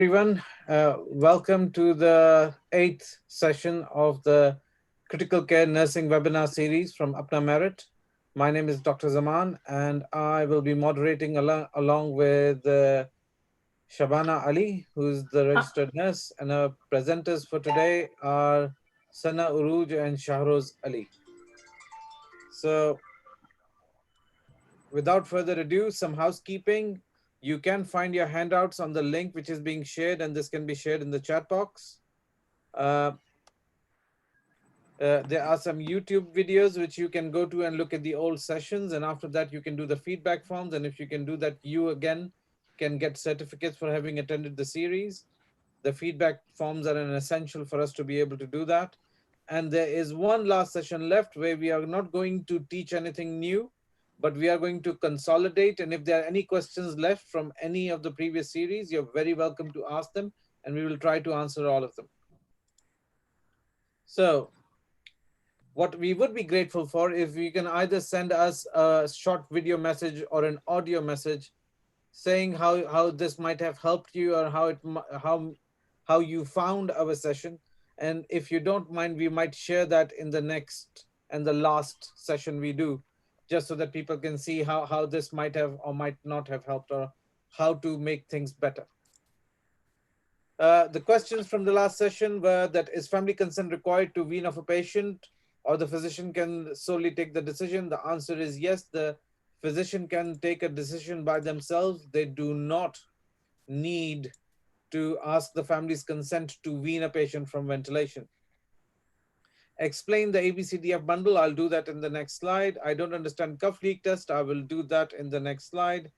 Everyone. Welcome to the 8th session of the Critical Care Nursing webinar series from APPNA Merit. My name is Dr. Zaman, and I will be moderating along with Shabana Ali, who's the registered nurse, and our presenters for today are Sana Urooj and Shahroze Ali. So, without further ado, some housekeeping. You can find your handouts on the link which is being shared, and this can be shared in the chat box. Uh, there are some YouTube videos which you can go to and look at the old sessions, and after that you can do the feedback forms, and if you can do that, you again can get certificates for having attended the series. The feedback forms are an essential for us to be able to do that. And there is one last session left where we are not going to teach anything new, but we are going to consolidate, and if there are any questions left from any of the previous series, you're very welcome to ask them, and we will try to answer all of them. So what we would be grateful for if you can either send us a short video message or an audio message saying how this might have helped you, or how you found our session. And if you don't mind, we might share that in the next and the last session we do, just so that people can see how this might have or might not have helped, or how to make things better. The questions from the last session were that is family consent required to wean off a patient, or the physician can solely take the decision? The answer is yes, the physician can take a decision by themselves. They do not need to ask the family's consent to wean a patient from ventilation. Explain the ABCDF bundle. I'll do that in the next slide. I don't understand cuff leak test. I will do that in the next slide.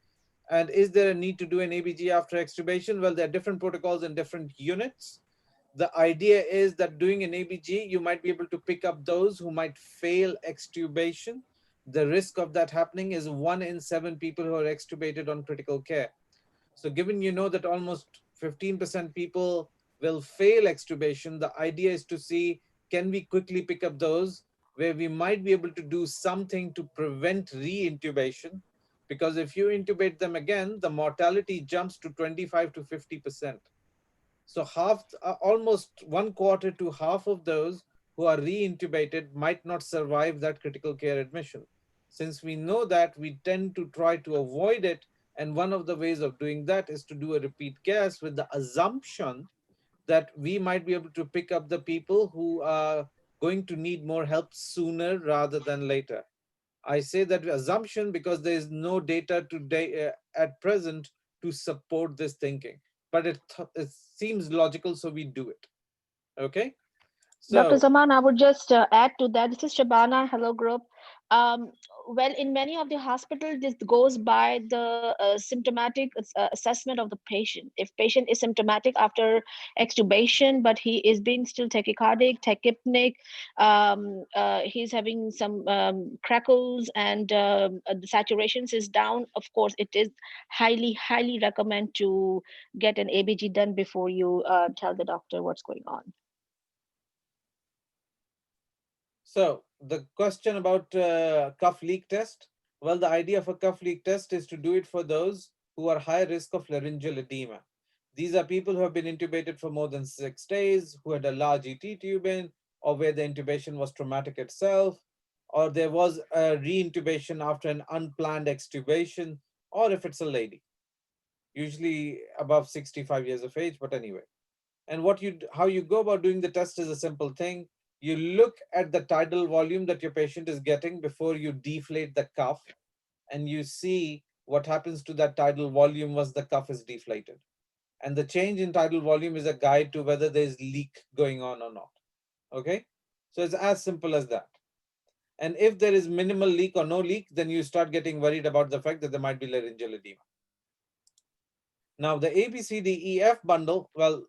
And is there a need to do an ABG after extubation? Well, there are different protocols in different units. The idea is that doing an ABG, you might be able to pick up those who might fail extubation. The risk of that happening is 1 in 7 people who are extubated on critical care. So given you know that almost 15% people will fail extubation, the idea is to see, can we quickly pick up those where we might be able to do something to prevent re-intubation? Because if you intubate them again, the mortality jumps to 25 to 50%. So almost 1/4 to half of those who are re-intubated might not survive that critical care admission. Since we know that, we tend to try to avoid it. And one of the ways of doing that is to do a repeat gas with the assumption that we might be able to pick up the people who are going to need more help sooner rather than later. I say that assumption because there is no data today at present to support this thinking, but it seems logical, so we do it. Okay. Dr. So Zaman, I would just add to that. This is Shabana. Hello, group. Um, well, in many of the hospitals, this goes by the symptomatic assessment of the patient. If patient is symptomatic after extubation, but he is being still tachycardic, tachypneic, he's having some crackles, and the saturations is down, of course, it is highly recommend to get an ABG done before you tell the doctor what's going on. So the question about cuff leak test. Well, the idea of a cuff leak test is to do it for those who are high risk of laryngeal edema. These are people who have been intubated for more than 6 days, who had a large ET tube in, or where the intubation was traumatic itself, or there was a re-intubation after an unplanned extubation, or if it's a lady, usually above 65 years of age, but anyway. And how you go about doing the test is a simple thing. You look at the tidal volume that your patient is getting before you deflate the cuff, and you see what happens to that tidal volume once the cuff is deflated. And the change in tidal volume is a guide to whether there is leak going on or not. Okay? So it's as simple as that. And if there is minimal leak or no leak, then you start getting worried about the fact that there might be laryngeal edema. Now, the ABCDEF bundle, well,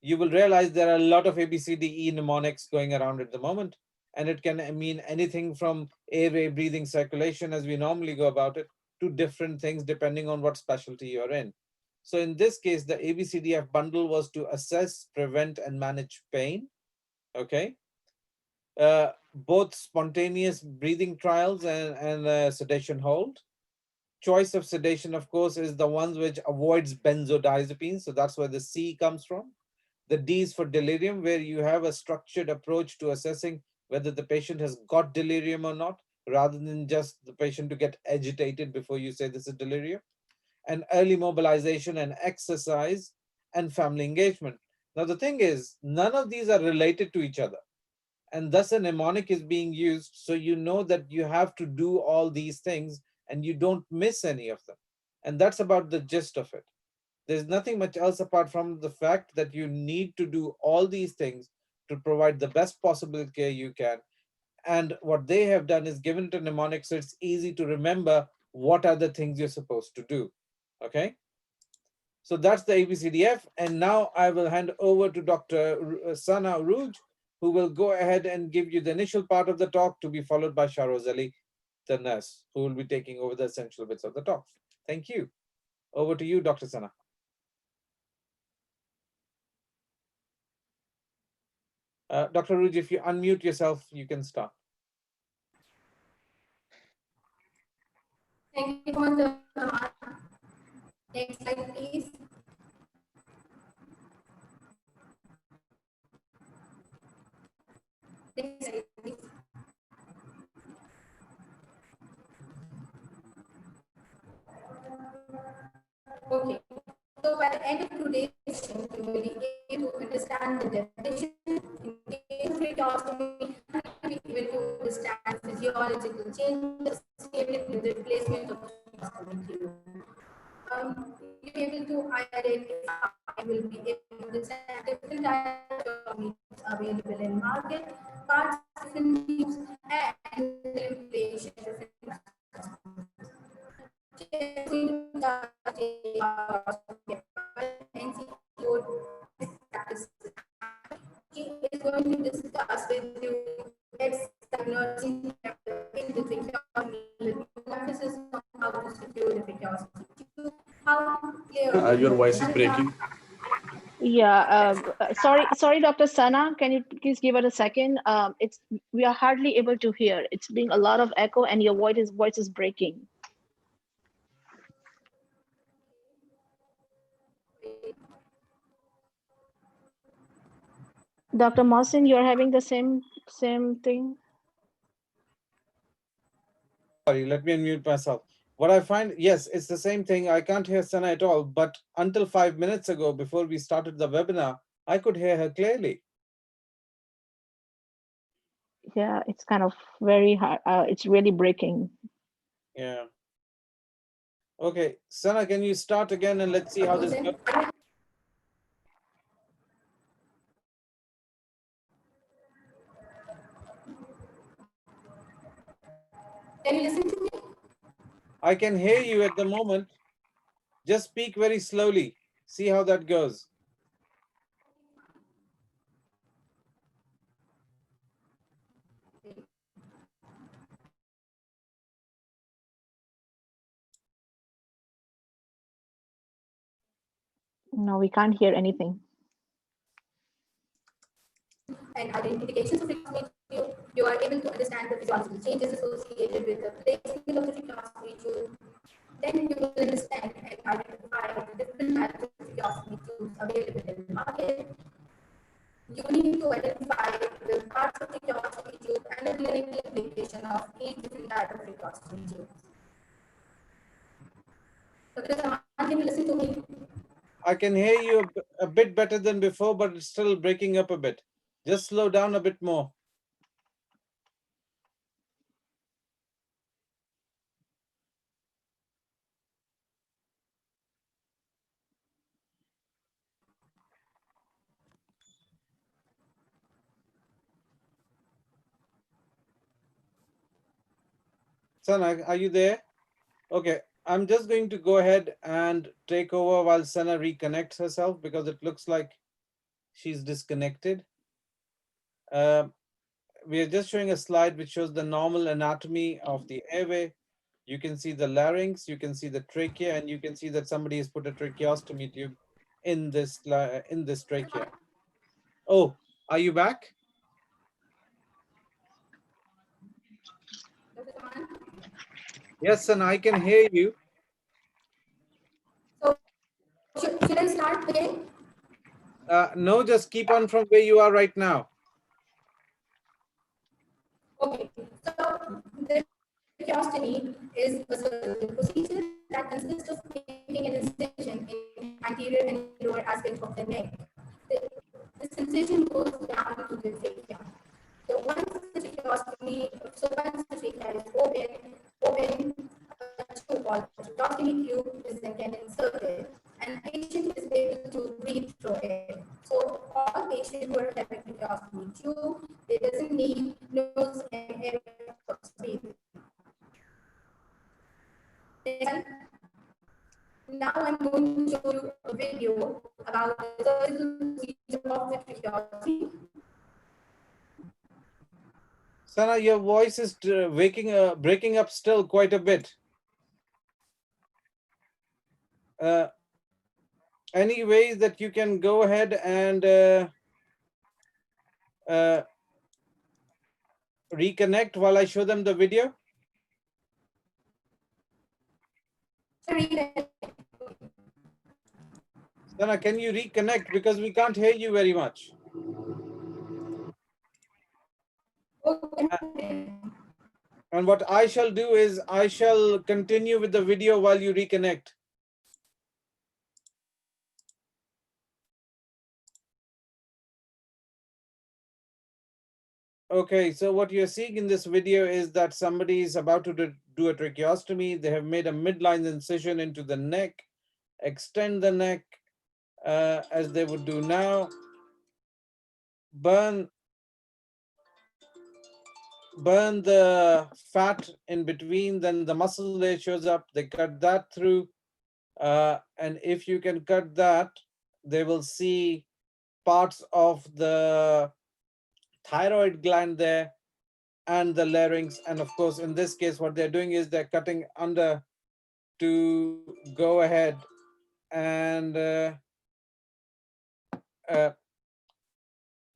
you will realize there are a lot of ABCDE mnemonics going around at the moment, and it can mean anything from airway, breathing, circulation, as we normally go about it, to different things depending on what specialty you're in. So in this case, the ABCDF bundle was to assess, prevent, and manage pain. Okay. Both spontaneous breathing trials and sedation hold. choice of sedation, of course, is the ones which avoids benzodiazepines. So that's where the C comes from. The D is for delirium, where you have a structured approach to assessing whether the patient has got delirium or not, rather than just the patient to get agitated before you say this is delirium. And early mobilization and exercise and family engagement. Now, the thing is, none of these are related to each other. And thus, a mnemonic is being used so you know that you have to do all these things and you don't miss any of them. And that's about the gist of it. There's nothing much else apart from the fact that you need to do all these things to provide the best possible care you can. And what they have done is given it a mnemonic so it's easy to remember what are the things you're supposed to do. Okay? So that's the ABCDF. And now I will hand over to Dr. Sana Urooj, who will go ahead and give you the initial part of the talk, to be followed by Shahroze Ali, the nurse, who will be taking over the essential bits of the talk. Thank you. Over to you, Dr. Sana. Dr. Urooj, if you unmute yourself, you can start. Thank you so much, Dr. Zaman. Next slide, please. Next slide, please. Okay. So by the end of today's session, you will be able to understand the definition, indication of tracheostomy, and will be able to understand physiological changes associated with the replacement of the tracheostomy tube. You'll be able to identify, will be able to understand different types of tracheostomy tubes available in market, parts of different tubes, and the implementation of different just going to start NCEPOD practices. He is going to discuss with you its nursing emphasis on how to secure the tracheostomy tube, how to clear. Your voice is breaking. Yeah, sorry, Dr. Sana. Can you please give it a second? We are hardly able to hear. It's being a lot of echo, and your voice is breaking. Dr. Mohsin, you're having the same thing. Sorry, let me unmute myself. What I find, yes, it's the same thing. I can't hear Sana at all, but until 5 minutes ago, before we started the webinar, I could hear her clearly. Yeah, it's kind of very hard. It's really breaking. Yeah. Okay, Sana, can you start again and let's see how this goes? Can you listen to me? I can hear you at the moment. Just speak very slowly. See how that goes. No, we can't hear anything. And identifications of tracheostomy tube, you are able to understand the physiological changes associated with the placement of the tracheostomy tube. Then you will understand and identify the different types of tracheostomy tubes available in the market. You need to identify the parts of tracheostomy tube and the clinical implication of each different type of tracheostomy tubes. Dr. Zaman, can you listen to me? I can hear you a bit better than before, but it's still breaking up a bit. Just slow down a bit more. Sana, are you there? Okay, I'm just going to go ahead and take over while Sana reconnects herself, because it looks like she's disconnected. We are just showing a slide which shows the normal anatomy of the airway. You can see the larynx, you can see the trachea, and you can see that somebody has put a tracheostomy tube in this trachea. Oh, are you back? Yes, Sana, I can hear you. should I start again? No, just keep on from where you are right now. Okay, so the tracheostomy is a surgical procedure that consists of making an incision in anterior and lower aspect of the neck. The, this incision goes down to the trachea. Once the trachea is open, a tube called the tracheostomy tube is then inserted, and patient is able to breathe through it. So all patients who are having tracheostomy tube, they doesn't need nose and airway for breathing. Next slide. Now I'm going to show you a video about the surgical procedure of the tracheostomy. Sana, your voice is breaking up still quite a bit. Any ways that you can go ahead and uh, reconnect while I show them the video? Sana, can you reconnect? Because we can't hear you very much. And what I shall do is I shall continue with the video while you reconnect. Okay, so what you're seeing in this video is that somebody is about to do a tracheostomy. They have made a midline incision into the neck, extend the neck as they would do now, burn the fat in between, then the muscle layer shows up, they cut that through. And if you can cut that, they will see parts of the thyroid gland there and the larynx. And of course, in this case, what they're doing is they're cutting under to go ahead and uh,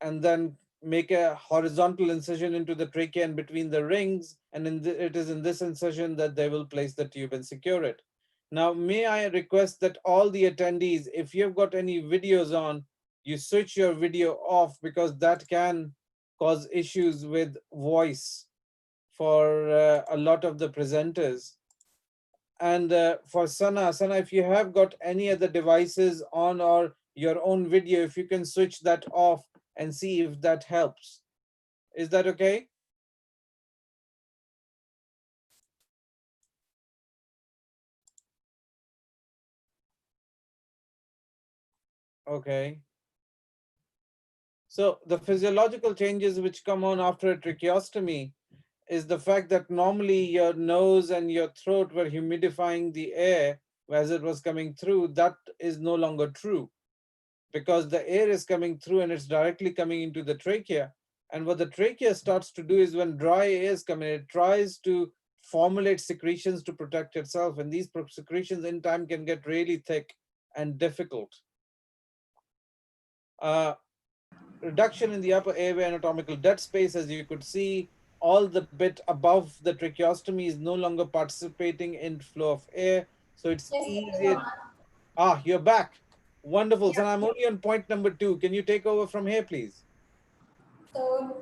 and then make a horizontal incision into the trachea and between the rings. And it is in this incision that they will place the tube and secure it. Now, may I request that all the attendees, if you've got any videos on, you switch your video off, because that can cause issues with voice for a lot of the presenters. And for Sana, if you have got any other devices on or your own video, if you can switch that off and see if that helps. Is that okay? Okay. So the physiological changes which come on after a tracheostomy is the fact that normally your nose and your throat were humidifying the air as it was coming through. That is no longer true, because the air is coming through and it's directly coming into the trachea. And what the trachea starts to do is, when dry air is coming, it tries to formulate secretions to protect itself. And these secretions in time can get really thick and difficult. Reduction in the upper airway anatomical dead space, as you could see, all the bit above the tracheostomy is no longer participating in flow of air. So it's Yes, easier. You're back. Wonderful. So yeah. I'm only on point number 2. Can you take over from here, please? So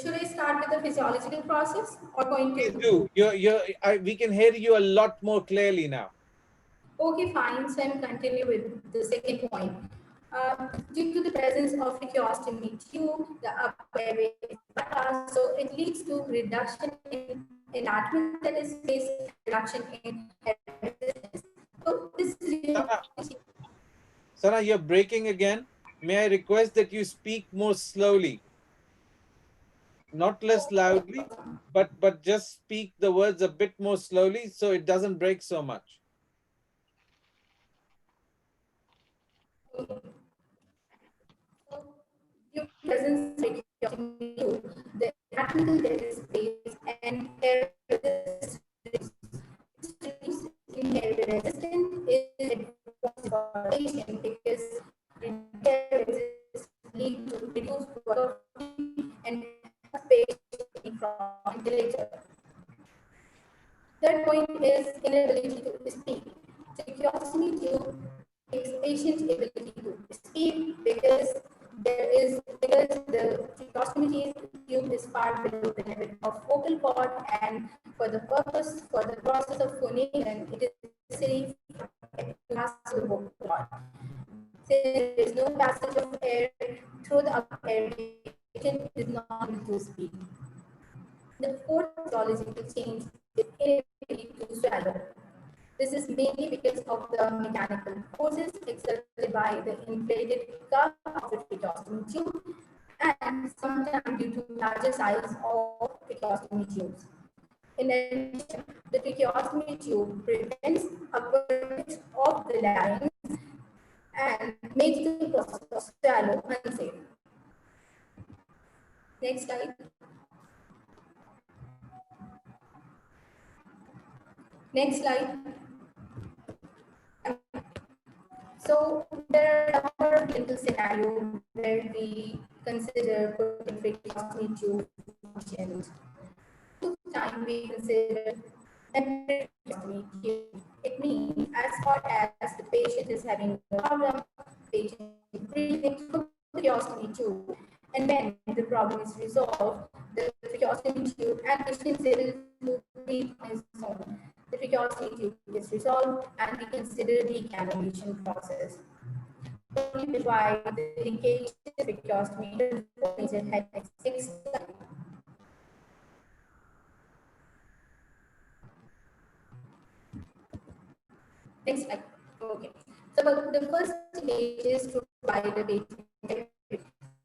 should I start with the physiological process or point Please two? do. We can hear you a lot more clearly now. Okay, fine. So I'm continuing with the second point. Due to the presence of tracheostomy tube, the upper airway is bypassed, so it leads to reduction in enlargement that is space and reduction in air resistance. So this is Sana, Sana, you're breaking again. May I request that you speak more slowly, not less loudly, but just speak the words a bit more slowly so it doesn't break so much. due to presence of tracheostomy tube, the anatomical dead space and air resistance reduces. This reduces in air resistance is advantage for patient because reduced air resistance lead to reduced workload and helps patient from ventilator. Third point is inability to speak. Tracheostomy tube makes patient far below the level of vocal cord, and for the process of phonation, it is necessary for it to pass through the vocal cord. Since there is no passage of air through the upper airway, the patient is not able to speak. The fourth physiological change is inability to swallow. This is mainly because of the mechanical forces exerted by the inflated cup of the tracheostomy tube, and sometimes due to larger size of tracheostomy tubes. In addition, the tracheostomy tube prevents upper of the larynx and makes the process of swallow unsafe. Next slide. Next slide. So there are a number of clinical scenarios where we consider putting tracheostomy tube functions. Most of the time we consider temporary tracheostomy tube. It means as far as the patient is having a problem, patient is breathing through the tracheostomy tube, and when the problem is resolved, the tracheostomy tube and patient is able to breathe on his own. The tracheostomy tube gets resolved, and we consider the cannulation process. Only provide the medication tracheostomy under the four major headaches. Next slide. Next slide. Okay. So the first stage is to provide the patient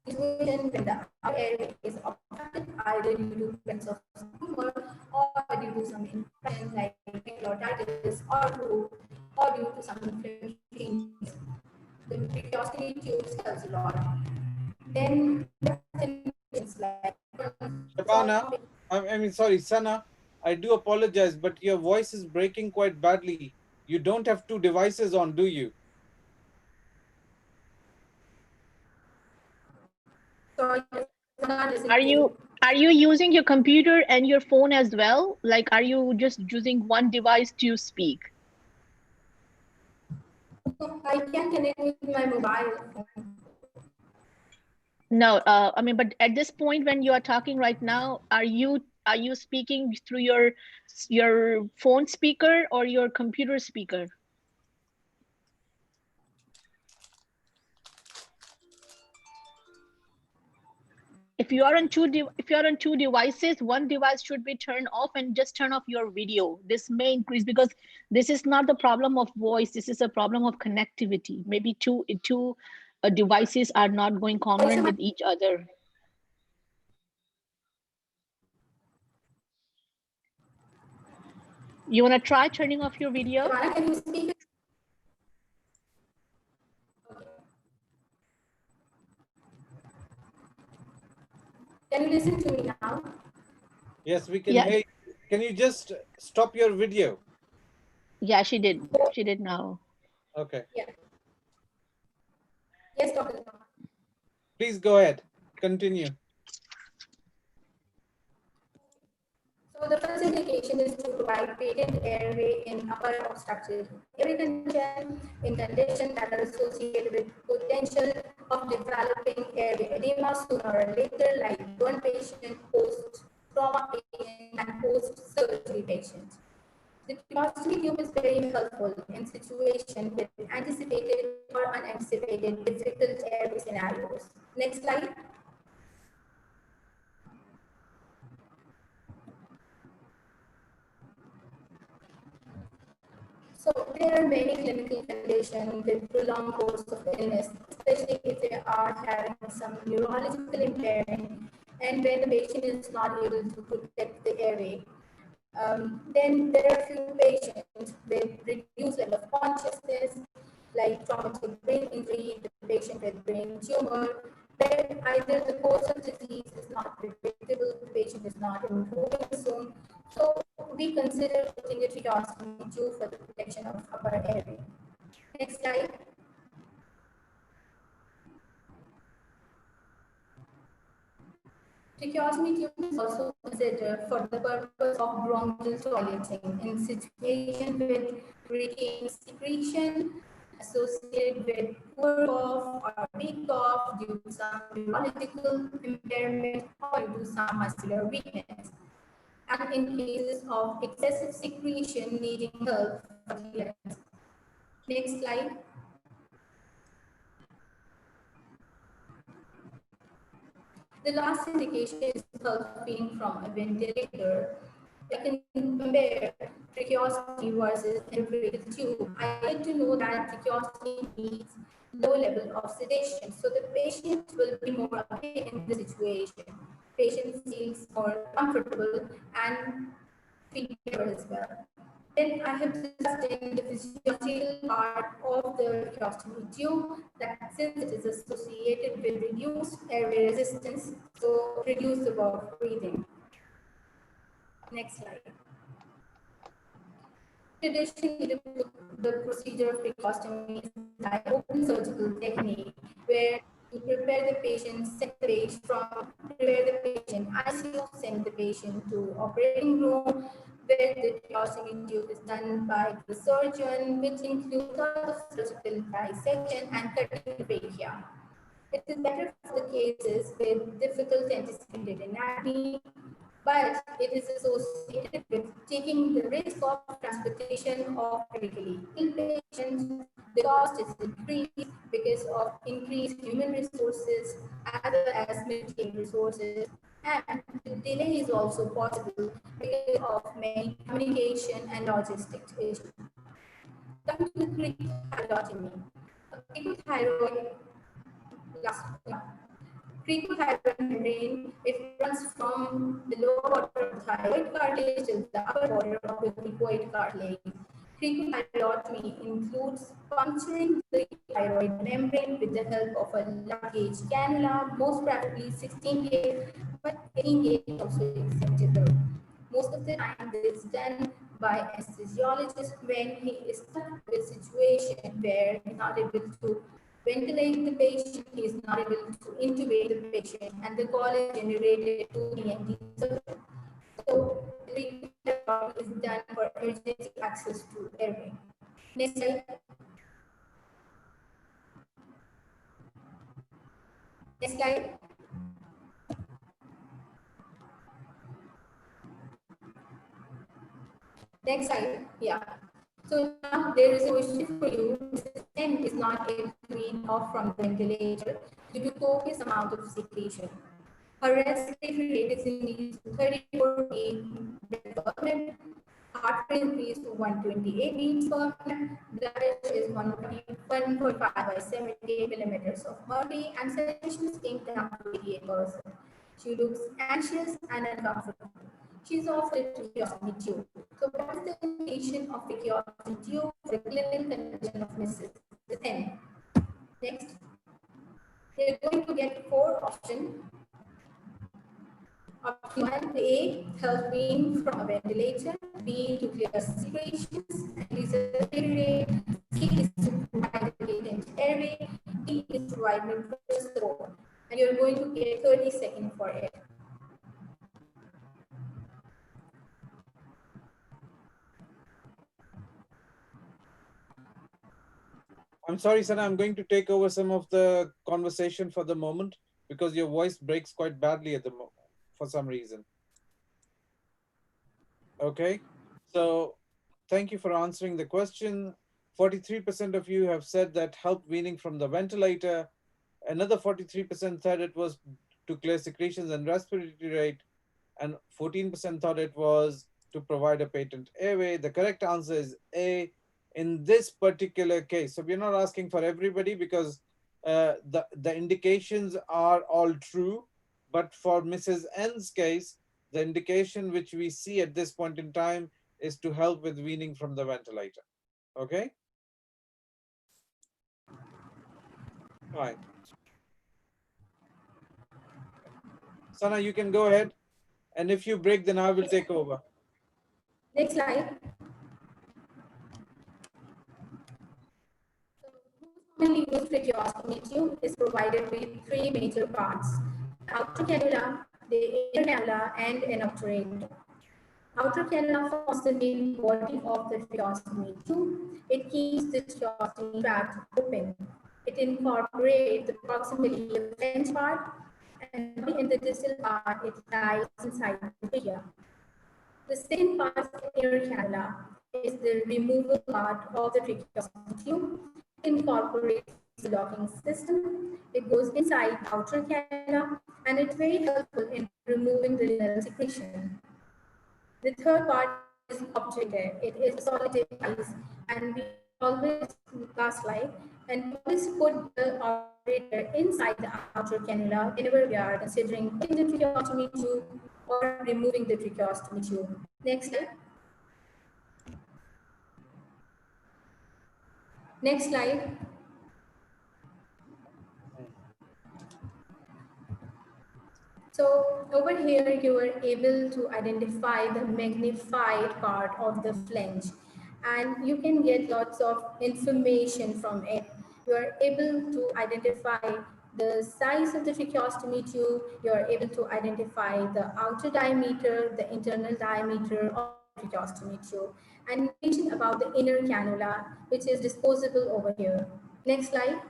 situation when the upper airway is obstructed either due to presence of tumor or due to some infection like epiglottitis or due to some inflammation. The tracheostomy tubes helps a lot. Then things like Shabana, I mean, sorry, Sana, I do apologize, but your voice is breaking quite badly. You don't have two devices on, do you? sorry, not listening Are to you. you using your computer and your phone as well? Like, are you just using one device to speak? I can connect with my mobile phone. No, I mean, but at this point when you are talking right now, are you speaking through your phone speaker or your computer speaker? If you are on two devices, one device should be turned off and just turn off your video. This may increase because this is not the problem of voice. This is a problem of connectivity. Maybe two devices are not going congruent with each other. You want to try turning off your video? Shabana, can you speak? Can you listen to me now? Yes, we can Yeah, hear you. Can you just stop your video? yeah, she did. She did now. Okay. Yeah. Yes, Dr. Zaman. Please go ahead. Continue. So the first indication is to provide patent airway in upper obstructive airway condition, in conditions that are associated with potential of developing airway edema sooner or later, like burn patient, post-trauma patient, and post-surgery patients. The tracheostomy tube is very helpful in situations with anticipated or unanticipated difficult airway scenarios. Next slide. So there are many clinical conditions with prolonged course of illness, especially if they are having some neurological impairment and when the patient is not able to protect the airway. Then there are few patients with reduced level of consciousness, like traumatic brain injury, the patient with brain tumor, where either the course of disease is not predictable, the patient is not improving soon. So we consider putting a tracheostomy tube for the protection of upper airway. Next slide. Tracheostomy tube is also considered for the purpose of bronchial toileting in situations with retained secretion, associated with poor cough or weak cough due to some neurological impairment or due to some muscular weakness, and in cases of excessive secretion needing help for clearance. Next slide. The last indication is help feeding from a ventilator. I can compare tracheostomy versus endotracheal tube. I get to know that tracheostomy needs low level of sedation, so the patient will be more awake in the situation. Patient feels more comfortable and feel better as well. Then I have discussed in the physiological part of the tracheostomy tube that since it is associated with reduced airway resistance, so reduce the work of breathing. Next slide. Traditionally, the procedure of tracheostomy is an open surgical technique where you prepare the patient, send the patient from prepare the patient ICU, send the patient to operating room where the tracheostomy tube is done by the surgeon, which includes a lot of surgical dissection and cutting the trachea. It is better for the cases with difficult anticipated anatomy, but it is associated with taking the risk of transportation of critically ill patients. The cost is increased because of increased human resources as well as military resources, and the delay is also possible because of many communication and logistics issues. Coming to the cricothyroidotomy. A cricothyroid last Cricothyroid membrane, it runs from the lower border of the thyroid cartilage to the upper border of the cricoid cartilage. Cricothyroidotomy includes puncturing the thyroid membrane with the help of a large gauge cannula, most preferably 16 gauge, but 18 gauge is also acceptable. Most of the time, this is done by anesthesiologist when he is stuck with a situation where he's not able to ventilate the patient, he is not able to intubate the patient, and the call is generated to the ENT surgeon. So, treatment is done for emergency access to airway. Next slide. Next slide. Next slide. Yeah. So now there is a question for you. Mrs. N is not able to wean off from the ventilator due to copious amount of secretion. Her respiratory rate is increased to 34 beats per minute. Heart rate increased to 128 beats per minute. Blood pressure is 145 by 78 millimeters of mercury, and saturation is came down to 88%. She looks anxious and uncomfortable. She is offered a tracheostomy tube. So, what is the indication of tracheostomy tube for the clinical condition of Mrs. N? Next, they are going to get four options. Option 1, A, help wean from a ventilator, B, to clear secretions, increase the respiratory rate, C is to provide a latent airway, D is to provide nutritious throat. And you're going to get 30 seconds for it. I'm sorry, Sana, I'm going to take over some of the conversation for the moment because your voice breaks quite badly at the moment for some reason. Okay, so thank you for answering the question. 43% of you have said that help weaning from the ventilator. Another 43% said it was to clear secretions and respiratory rate, and 14% thought it was to provide a patent airway. The correct answer is A in this particular case. So we're not asking for everybody because the indications are all true. But for Mrs. N's case, the indication which we see at this point in time is to help with weaning from the ventilator. Okay? Fine. Sana, you can go ahead. And if you break, then I will take over. Next slide. Commonly used tracheostomy tube is provided with three major parts: the outer cannula, the inner cannula, and an obturator. Outer cannula forms the main body of the tracheostomy tube. It keeps the tracheostomy tract open. It incorporates the proximity of the flange part, and the body and the distal part, it lies inside the trachea. The second part is the inner cannula. It is the removable part of the tracheostomy tube. It incorporates the locking system. It goes inside the outer cannula, and it's very helpful in removing the renal secretion. The third part is objective. It is a solid device, and we always, last slide, and we always put the operator inside the outer cannula whenever we are considering putting the tracheostomy tube or removing the tracheostomy tube. Next slide. Next slide. So over here, you are able to identify the magnified part of the flange, and you can get lots of information from it. You are able to identify the size of the tracheostomy tube. You are able to identify the outer diameter, the internal diameter of the tracheostomy tube, and information about the inner cannula, which is disposable over here. Next slide.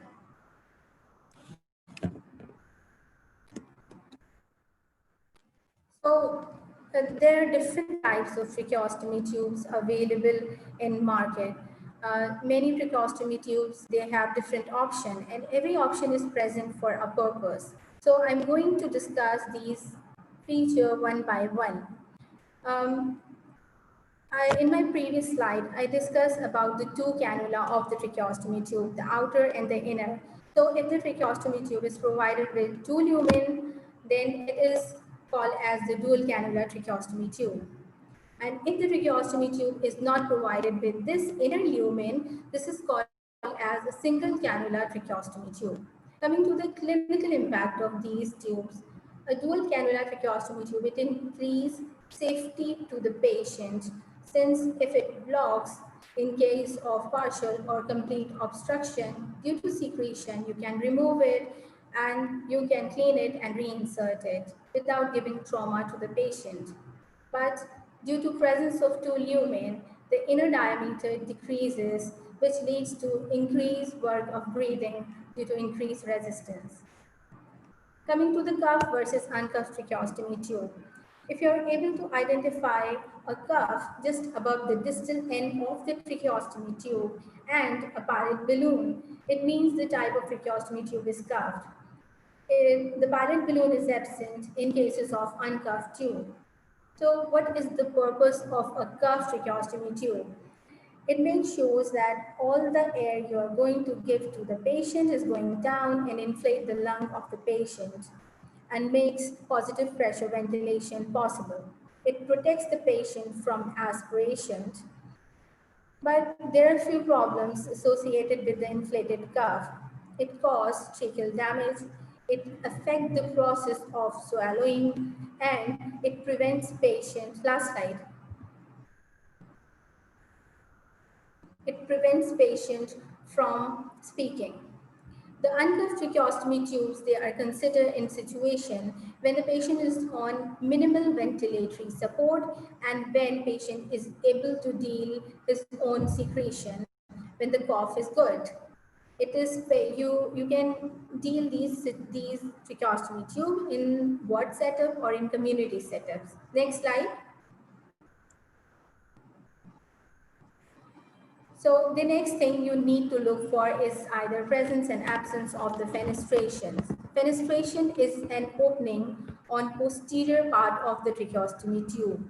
So there are different types of tracheostomy tubes available in market. Many tracheostomy tubes, they have different option, and every option is present for a purpose. So I'm going to discuss these feature one by one. Um, in my previous slide, I discussed about the two cannula of the tracheostomy tube, the outer and the inner. So if the tracheostomy tube is provided with two lumen, then it is called as the dual cannula tracheostomy tube. And if the tracheostomy tube is not provided with this inner lumen, this is called as a single cannula tracheostomy tube. Coming to the clinical impact of these tubes, a dual cannula tracheostomy tube, it increases safety to the patient, since if it blocks in case of partial or complete obstruction due to secretion, you can remove it and you can clean it and reinsert it without giving trauma to the patient. But due to presence of two lumen, the inner diameter decreases, which leads to increased work of breathing due to increased resistance. Coming to the cuff versus uncuffed tracheostomy tube. If you're able to identify a cuff just above the distal end of the tracheostomy tube and a pilot balloon, it means the type of tracheostomy tube is cuffed. The pilot balloon is absent in cases of uncuffed tube. So what is the purpose of a cuffed tracheostomy tube? It makes sure that all the air you are going to give to the patient is going down and inflate the lung of the patient and makes positive pressure ventilation possible. It protects the patient from aspiration, but there are few problems associated with the inflated cuff. It causes tracheal damage, it affects the process of swallowing, and it prevents patients, last slide, it prevents patients from speaking. The uncuffed tracheostomy tubes, they are considered in situation when the patient is on minimal ventilatory support and when patient is able to deal his own secretion when the cough is good. It is you can deal these tracheostomy tube in ward setup or in community setups. Next slide. So the next thing you need to look for is either presence and absence of the fenestrations. Fenestration is an opening on posterior part of the tracheostomy tube.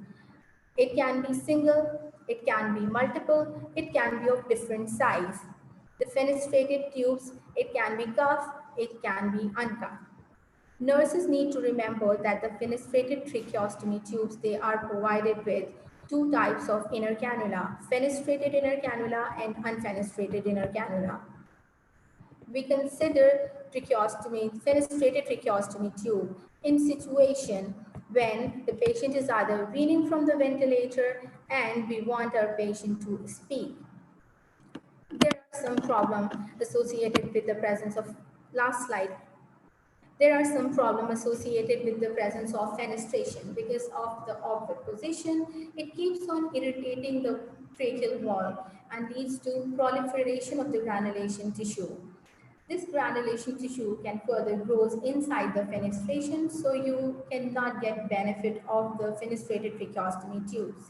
It can be single, it can be multiple, it can be of different size. The fenestrated tubes, it can be cuffed, it can be uncuffed. Nurses need to remember that the fenestrated tracheostomy tubes, they are provided with two types of inner cannula, fenestrated inner cannula and unfenestrated inner cannula. We consider fenestrated tracheostomy tube in situation when the patient is either weaning from the ventilator and we want our patient to speak. There are some problems associated with the presence of, last slide, There are some problems associated with the presence of fenestration because of the awkward position. It keeps on irritating the tracheal wall and leads to proliferation of the granulation tissue. This granulation tissue can further grow inside the fenestration, so you cannot get benefit of the fenestrated tracheostomy tubes.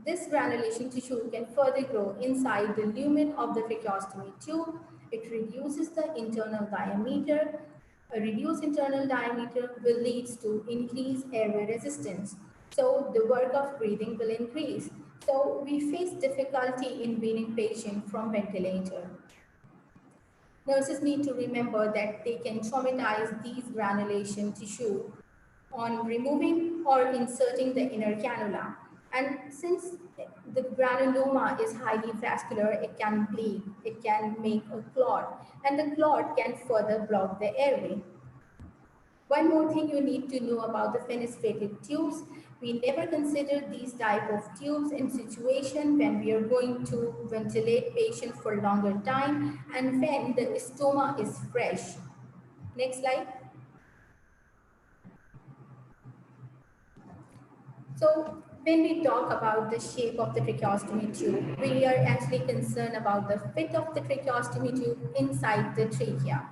This granulation tissue can further grow inside the lumen of the tracheostomy tube. It reduces the internal diameter. A reduced internal diameter will lead to increased airway resistance. So the work of breathing will increase. So we face difficulty in weaning patient from ventilator. Nurses need to remember that they can traumatize these granulation tissue on removing or inserting the inner cannula. And since the granuloma is highly vascular, it can bleed, it can make a clot, and the clot can further block the airway. One more thing you need to know about the fenestrated tubes. We never consider these type of tubes in situation when we are going to ventilate patient for longer time and when the stoma is fresh. Next slide. So when we talk about the shape of the tracheostomy tube, we are actually concerned about the fit of the tracheostomy tube inside the trachea.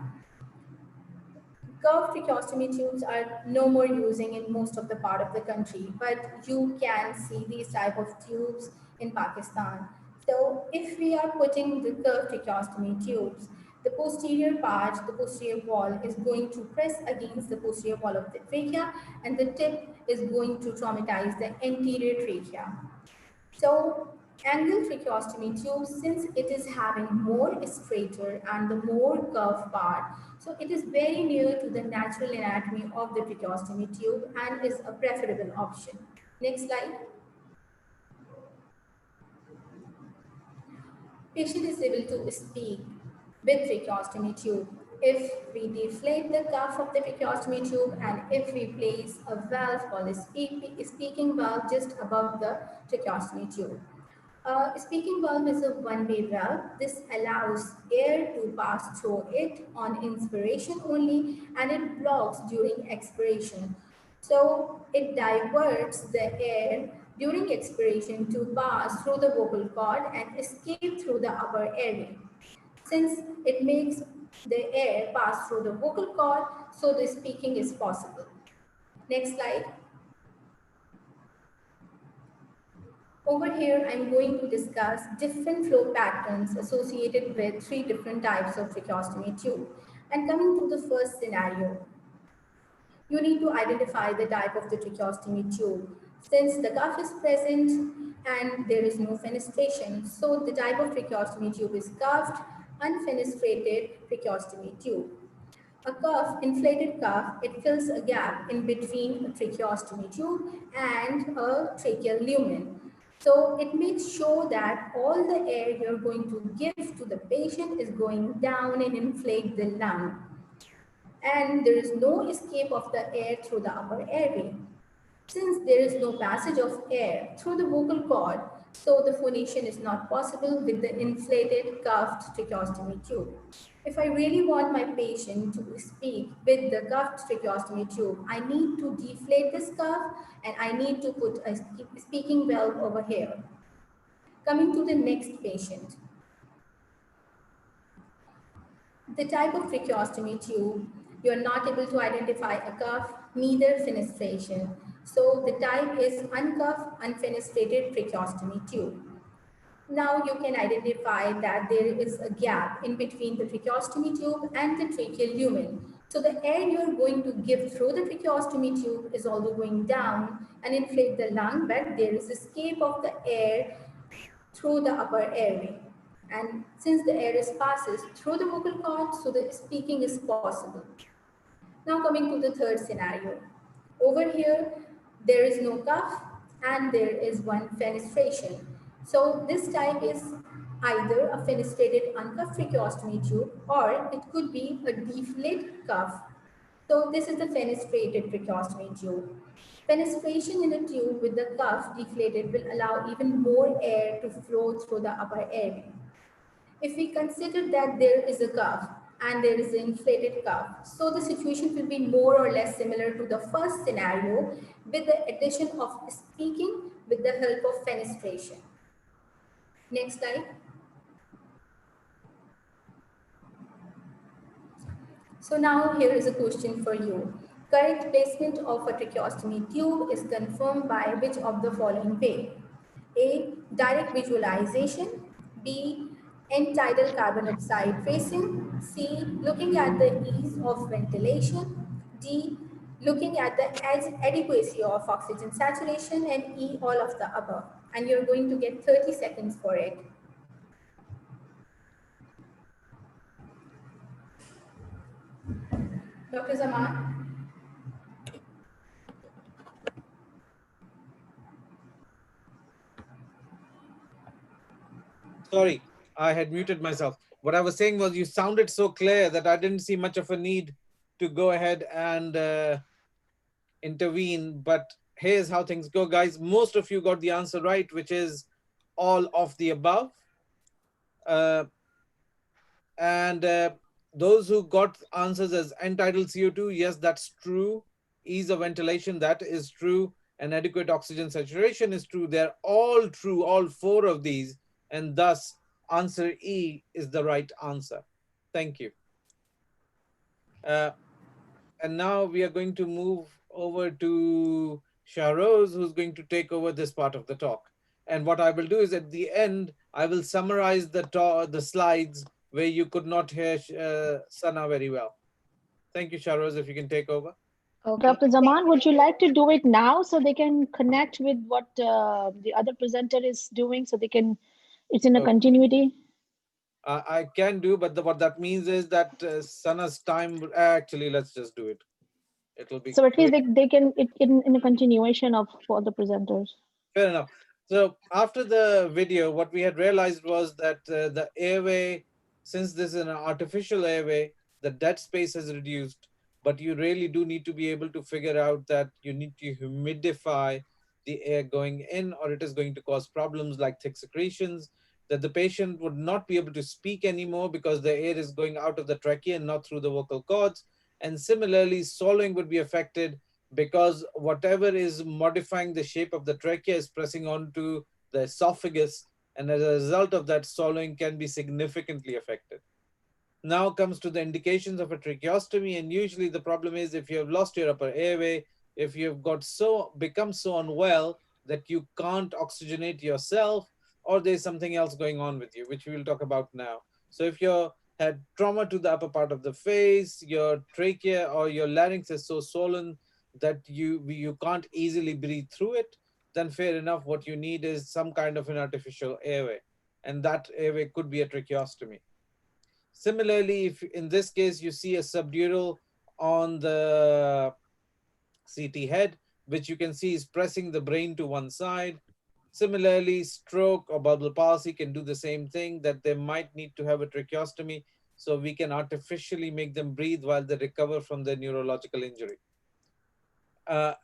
Curved tracheostomy tubes are no more using in most of the part of the country, but you can see these type of tubes in Pakistan. So if we are putting the curved tracheostomy tubes, the posterior part, the posterior wall is going to press against the posterior wall of the trachea and the tip is going to traumatize the anterior trachea. So angle tracheostomy tube, since it is having more straighter and the more curved part, so it is very near to the natural anatomy of the tracheostomy tube and is a preferable option. Next slide. Patient is able to speak with tracheostomy tube if we deflate the cuff of the tracheostomy tube and if we place a valve called a speaking valve just above the tracheostomy tube. Speaking valve is a one-way valve. This allows air to pass through it on inspiration only and it blocks during expiration. So it diverts the air during expiration to pass through the vocal cord and escape through the upper airway. Since it makes the air pass through the vocal cord, so the speaking is possible. Next slide. Over here, I'm going to discuss different flow patterns associated with three different types of tracheostomy tube. And coming to the first scenario, you need to identify the type of the tracheostomy tube. Since the cuff is present and there is no fenestration, so the type of tracheostomy tube is cuffed, unfenestrated tracheostomy tube. A cuff, inflated cuff, it fills a gap in between a tracheostomy tube and a tracheal lumen. So it makes sure that all the air you're going to give to the patient is going down and inflate the lung. And there is no escape of the air through the upper airway. Since there is no passage of air through the vocal cord, so the phonation is not possible with the inflated cuffed tracheostomy tube. If I really want my patient to speak with the cuffed tracheostomy tube, I need to deflate this cuff and I need to put a speaking valve over here. Coming to the next patient. The type of tracheostomy tube, you are not able to identify a cuff, neither fenestration. So the type is uncuffed, unfenestrated tracheostomy tube. Now you can identify that there is a gap in between the tracheostomy tube and the tracheal lumen. So the air you are going to give through the tracheostomy tube is also going down and inflate the lung, but there is escape of the air through the upper airway. And since the air is passes through the vocal cord, so the speaking is possible. Now coming to the third scenario. Over here, there is no cuff and there is one fenestration. So this type is either a fenestrated uncuffed tracheostomy tube or it could be a deflated cuff. So this is the fenestrated tracheostomy tube. Fenestration in a tube with the cuff deflated will allow even more air to flow through the upper airway. If we consider that there is a cuff and there is an inflated cuff. So the situation will be more or less similar to the first scenario with the addition of speaking with the help of fenestration. Next slide. So now here is a question for you. Correct placement of a tracheostomy tube is confirmed by which of the following way? A. Direct visualization. B. End-tidal carbon oxide tracing. C. Looking at the ease of ventilation. D. Looking at the adequacy of oxygen saturation. And E. All of the above. And you're going to get 30 seconds for it. Dr. Zaman? Sorry, I had muted myself. What I was saying was you sounded so clear that I didn't see much of a need to go ahead and intervene. But here's how things go, guys. Most of you got the answer right, which is all of the above. Uh, and those who got answers as entitled CO2, yes, that's true. Ease of ventilation, that is true. And adequate oxygen saturation is true. They're all true, all four of these. And thus, answer E is the right answer. Thank you. Uh, and now we are going to move over to Shahroze, who's going to take over this part of the talk. And what I will do is at the end, I will summarize the slides where you could not hear Sana very well. Thank you, Shahroze, if you can take over. Okay. Dr. Zaman, would you like to do it now so they can connect with what the other presenter is doing so they can, it's in a Okay. continuity? I can do, but what that means is that Sana's time, actually, let's just do it. It'll be So at least quick. they can, it in a continuation of for the presenters. Fair enough. So after the video, what we had realized was that the airway, since this is an artificial airway, the dead space has reduced, but you really do need to be able to figure out that you need to humidify the air going in, or it is going to cause problems like thick secretions, that the patient would not be able to speak anymore because the air is going out of the trachea and not through the vocal cords. And similarly, swallowing would be affected because whatever is modifying the shape of the trachea is pressing onto the esophagus, and as a result of that, swallowing can be significantly affected. Now comes to the indications of a tracheostomy, and usually the problem is if you have lost your upper airway, if you've become so unwell that you can't oxygenate yourself, or there's something else going on with you, which we will talk about now. So if you had trauma to the upper part of the face, your trachea or your larynx is so swollen that you can't easily breathe through it, then fair enough, what you need is some kind of an artificial airway, and that airway could be a tracheostomy. Similarly, if in this case you see a subdural on the CT head, which you can see is pressing the brain to one side. Similarly, stroke or bubble palsy can do the same thing, that they might need to have a tracheostomy so we can artificially make them breathe while they recover from their neurological injury.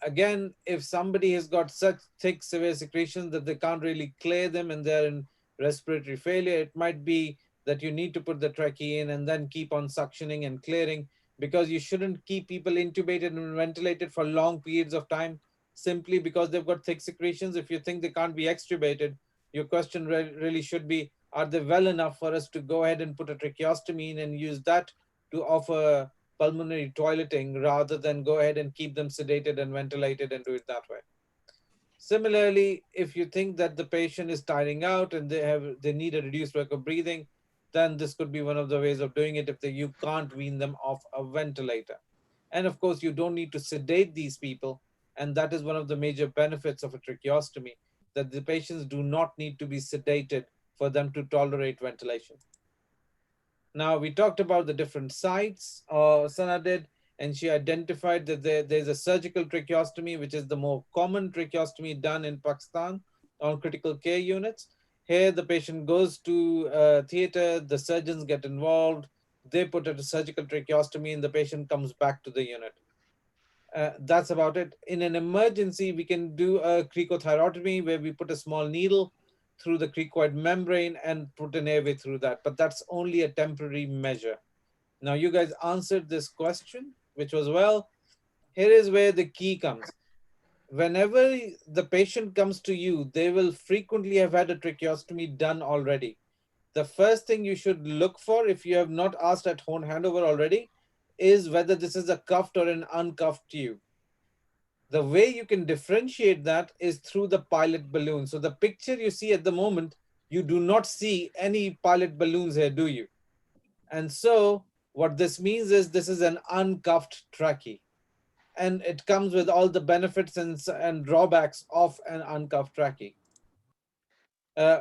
Again, if somebody has got such thick, severe secretions that they can't really clear them and they're in respiratory failure, it might be that you need to put the trachea in and then keep on suctioning and clearing, because you shouldn't keep people intubated and ventilated for long periods of time simply because they've got thick secretions. If you think they can't be extubated, your question really should be, are they well enough for us to go ahead and put a tracheostomy in and use that to offer pulmonary toileting rather than go ahead and keep them sedated and ventilated and do it that way. Similarly, if you think that the patient is tiring out and they need a reduced work of breathing, then this could be one of the ways of doing it if you can't wean them off a ventilator. And of course, you don't need to sedate these people. And that is one of the major benefits of a tracheostomy, that the patients do not need to be sedated for them to tolerate ventilation. Now, we talked about the different sites Sana did, and she identified that there's a surgical tracheostomy, which is the more common tracheostomy done in Pakistan on critical care units. Here, the patient goes to theater, the surgeons get involved, they put a surgical tracheostomy, and the patient comes back to the unit. That's about it. In an emergency, we can do a cricothyrotomy where we put a small needle through the cricoid membrane and put an airway through that, but that's only a temporary measure. Now, you guys answered this question, which was well. Here is where the key comes. Whenever the patient comes to you, they will frequently have had a tracheostomy done already. The first thing you should look for, if you have not asked at home handover already, is whether this is a cuffed or an uncuffed tube. The way you can differentiate that is through the pilot balloon. So the picture you see at the moment, you do not see any pilot balloons here, do you? And so what this means is this is an uncuffed trachea. And it comes with all the benefits and drawbacks of an uncuffed trachea. Uh,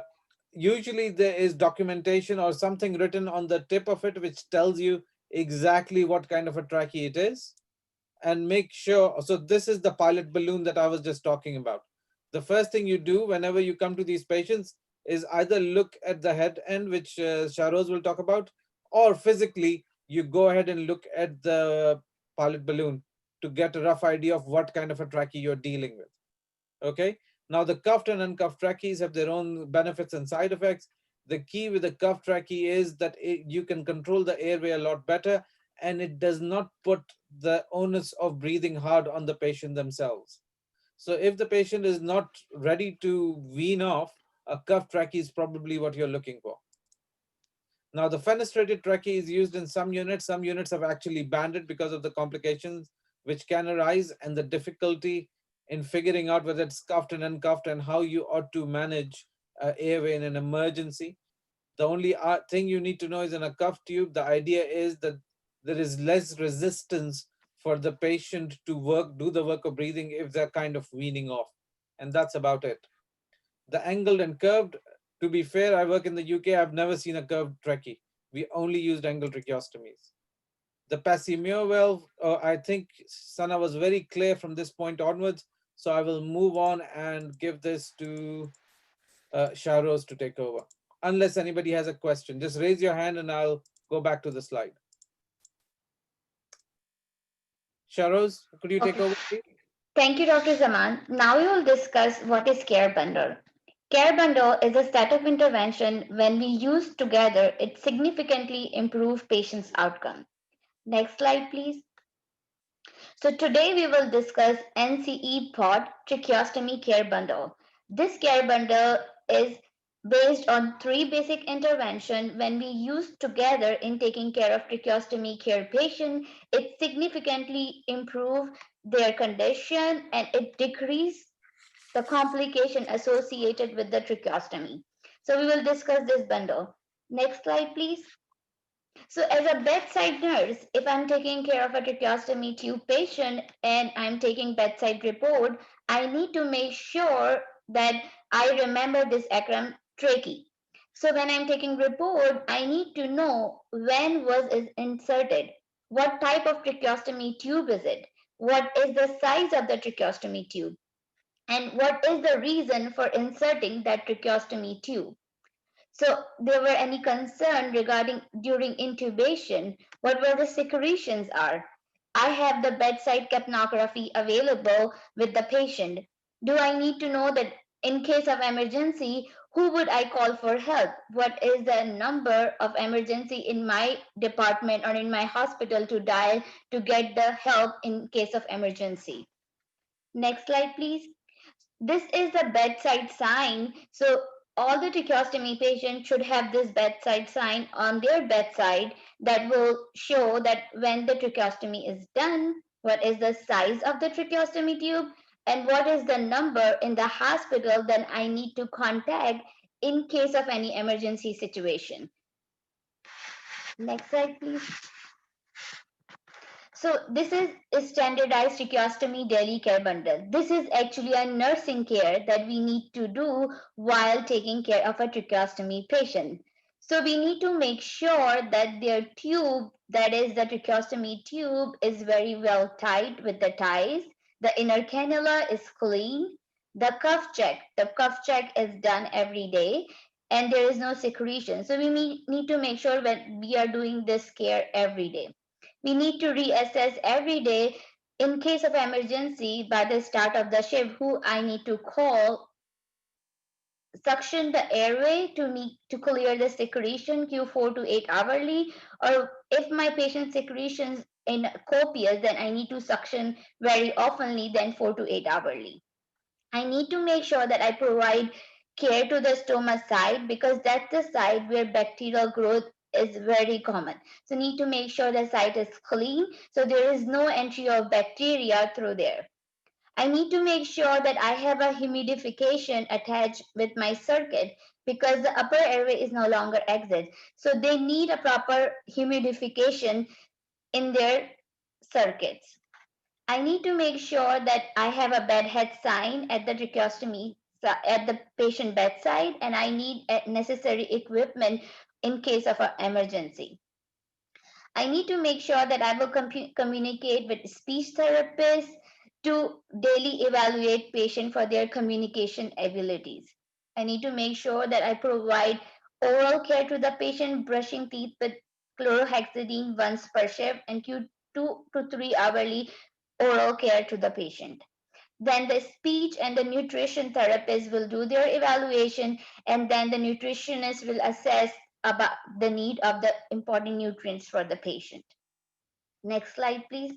Usually there is documentation or something written on the tip of it which tells you exactly what kind of a trachea it is. And make sure, so this is the pilot balloon that I was just talking about. The first thing you do whenever you come to these patients is either look at the head end, which Shahroze will talk about, or physically you go ahead and look at the pilot balloon to get a rough idea of what kind of a trachea you're dealing with. Okay. Now the cuffed and uncuffed trachees have their own benefits and side effects. The key with the cuffed trachea is that you can control the airway a lot better, and it does not put the onus of breathing hard on the patient themselves. So if the patient is not ready to wean off, a cuffed trachea is probably what you're looking for. Now, the fenestrated trachea is used in some units. Some units have actually banned it because of the complications which can arise and the difficulty in figuring out whether it's cuffed and uncuffed and how you ought to manage airway in an emergency. The only thing you need to know is in a cuff tube, the idea is that there is less resistance for the patient to do the work of breathing if they're kind of weaning off. And that's about it. The angled and curved, to be fair, I work in the UK, I've never seen a curved trachea. We only used angled tracheostomies. The Passimio valve, I think Sana was very clear from this point onwards. So I will move on and give this to Shahroze to take over. Unless anybody has a question, just raise your hand and I'll go back to the slide. Shahroze, could you take Okay. over, please? Thank you, Dr. Zaman. Now we will discuss what is care bundle. Care bundle is a set of intervention when we use together, it significantly improves patient's outcome. Next slide, please. So today we will discuss NCEPOD tracheostomy care bundle. This care bundle is based on three basic interventions. When we use together in taking care of tracheostomy care patient, it significantly improve their condition and it decrease the complication associated with the tracheostomy. So we will discuss this bundle. Next slide, please. So, as a bedside nurse, if I'm taking care of a tracheostomy tube patient and I'm taking bedside report, I need to make sure that I remember this acronym trachea. So, when I'm taking report, I need to know when was it inserted, what type of tracheostomy tube is it, what is the size of the tracheostomy tube, and what is the reason for inserting that tracheostomy tube. So, there were any concern regarding during intubation, what were the secretions are? I have the bedside capnography available with the patient. Do I need to know that in case of emergency, who would I call for help? What is the number of emergency in my department or in my hospital to dial to get the help in case of emergency? Next slide, please. This is the bedside sign. So all the tracheostomy patients should have this bedside sign on their bedside that will show that when the tracheostomy is done, what is the size of the tracheostomy tube and what is the number in the hospital that I need to contact in case of any emergency situation. Next slide, please. So this is a standardized tracheostomy daily care bundle. This is actually a nursing care that we need to do while taking care of a tracheostomy patient. So we need to make sure that their tube, that is the tracheostomy tube, is very well tied with the ties. The inner cannula is clean. The cuff check is done every day and there is no secretion. So we need to make sure that we are doing this care every day. We need to reassess every day in case of emergency by the start of the shift who I need to call, suction the airway to clear the secretion Q4 to 8 hourly, or If my patient's secretions in copious, then I need to suction very oftenly, then 4 to 8 hourly. I need to make sure that I provide care to the stomach side because that's the side where bacterial growth is very common. So need to make sure the site is clean so there is no entry of bacteria through there. I need to make sure that I have a humidification attached with my circuit because the upper airway is no longer exit. So they need a proper humidification in their circuits. I need to make sure that I have a bedhead sign at the tracheostomy at the patient bedside, and I need necessary equipment in case of an emergency. I need to make sure that I will communicate with speech therapists to daily evaluate patient for their communication abilities. I need to make sure that I provide oral care to the patient, brushing teeth with chlorhexidine once per shift and 2 to 3 hourly oral care to the patient. Then the speech and the nutrition therapist will do their evaluation, and then the nutritionist will assess about the need of the important nutrients for the patient. Next slide, please.